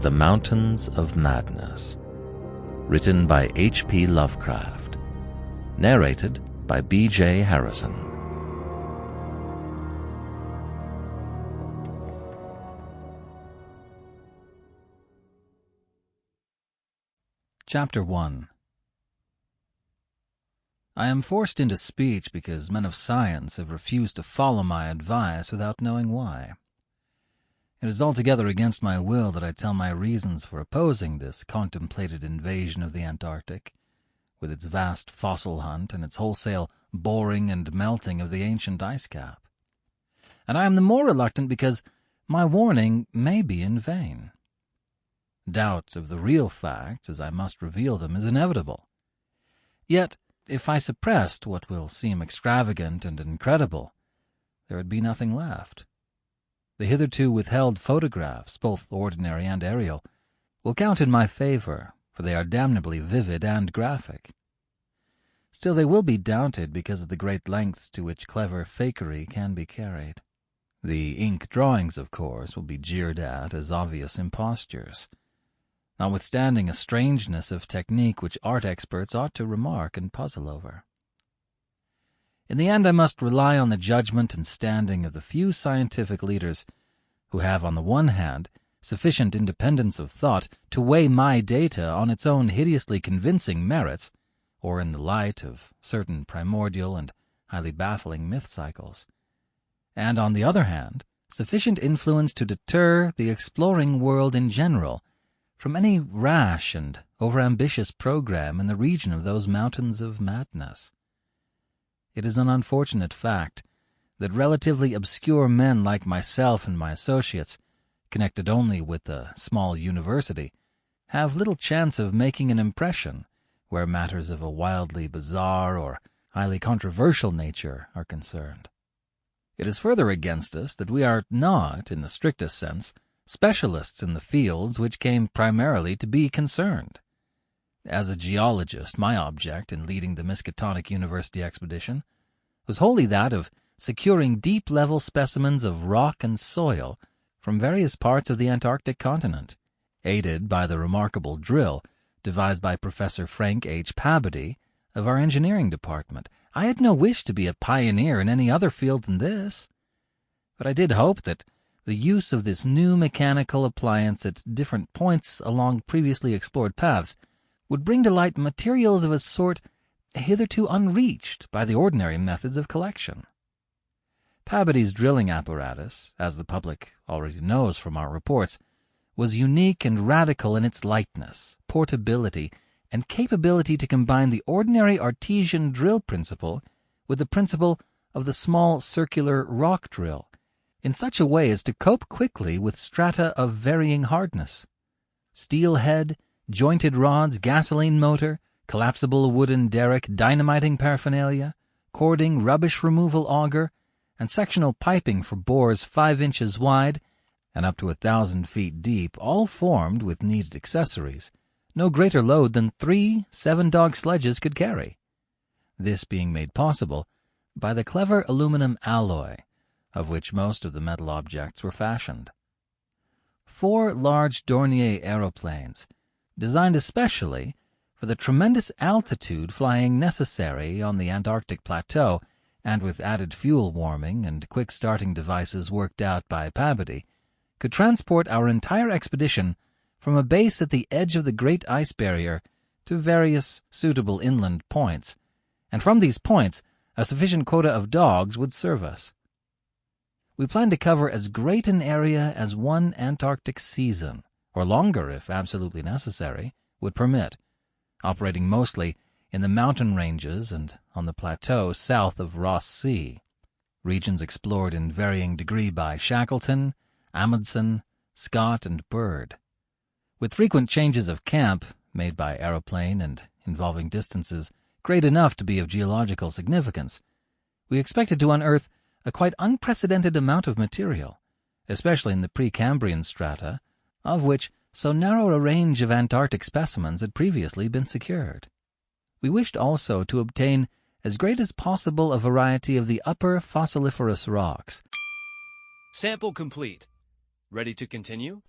The Mountains of Madness, written by H.P. Lovecraft, narrated by B.J.Harrison. Chapter 1. I am forced into speech because men of science have refused to follow my advice without knowing why. It is altogether against my will that I tell my reasons for opposing this contemplated invasion of the Antarctic, with its vast fossil hunt and its wholesale boring and melting of the ancient ice cap. And I am the more reluctant because my warning may be in vain. Doubt of the real facts, as I must reveal them, is inevitable. Yet, if I suppressed what will seem extravagant and incredible, there would be nothing left. The hitherto withheld photographs, both ordinary and aerial, will count in my favor, for they are damnably vivid and graphic. Still, they will be doubted because of the great lengths to which clever fakery can be carried. The ink drawings, of course, will be jeered at as obvious impostures, notwithstanding a strangeness of technique which art experts ought to remark and puzzle over. In the end, I must rely on the judgment and standing of the few scientific leaders who have, on the one hand, sufficient independence of thought to weigh my data on its own hideously convincing merits, or in the light of certain primordial and highly baffling myth cycles, and, on the other hand, sufficient influence to deter the exploring world in general from any rash and overambitious program in the region of those mountains of madness. It is an unfortunate fact that relatively obscure men like myself and my associates, connected only with a small university, have little chance of making an impression where matters of a wildly bizarre or highly controversial nature are concerned. It is further against us that we are not, in the strictest sense, specialists in the fields which came primarily to be concerned. As a geologist, my object in leading the Miskatonic University expedition was wholly that of securing deep-level specimens of rock and soil from various parts of the Antarctic continent, aided by the remarkable drill devised by Professor Frank H. Pabody of our engineering department. I had no wish to be a pioneer in any other field than this, but I did hope that the use of this new mechanical appliance at different points along previously explored paths would bring to light materials of a sort hitherto unreached by the ordinary methods of collection. Pabody's drilling apparatus, as the public already knows from our reports, was unique and radical in its lightness, portability, and capability to combine the ordinary artesian drill principle with the principle of the small circular rock drill in such a way as to cope quickly with strata of varying hardness. Steel head, jointed rods, gasoline motor, collapsible wooden derrick, dynamiting paraphernalia, cording, rubbish removal auger, and sectional piping for bores 5 inches wide and up to 1,000 feet deep, all formed, with needed accessories, no greater load than 3 7-dog sledges could carry, this being made possible by the clever aluminum alloy of which most of the metal objects were fashioned. 4 large Dornier aeroplanes, designed especially for the tremendous altitude flying necessary on the Antarctic plateau, and with added fuel warming and quick-starting devices worked out by Pabody, could transport our entire expedition from a base at the edge of the Great Ice Barrier to various suitable inland points, and from these points a sufficient quota of dogs would serve us. We planned to cover as great an area as one Antarctic season, or longer if absolutely necessary, would permit, operating mostly in the mountain ranges and on the plateau south of Ross Sea, regions explored in varying degree by Shackleton, Amundsen, Scott, and Byrd. With frequent changes of camp, made by aeroplane and involving distances great enough to be of geological significance, we expected to unearth a quite unprecedented amount of material, especially in the Precambrian strata, of which so narrow a range of Antarctic specimens had previously been secured. We wished also to obtain as great as possible a variety of the upper fossiliferous rocks. Sample complete. Ready to continue?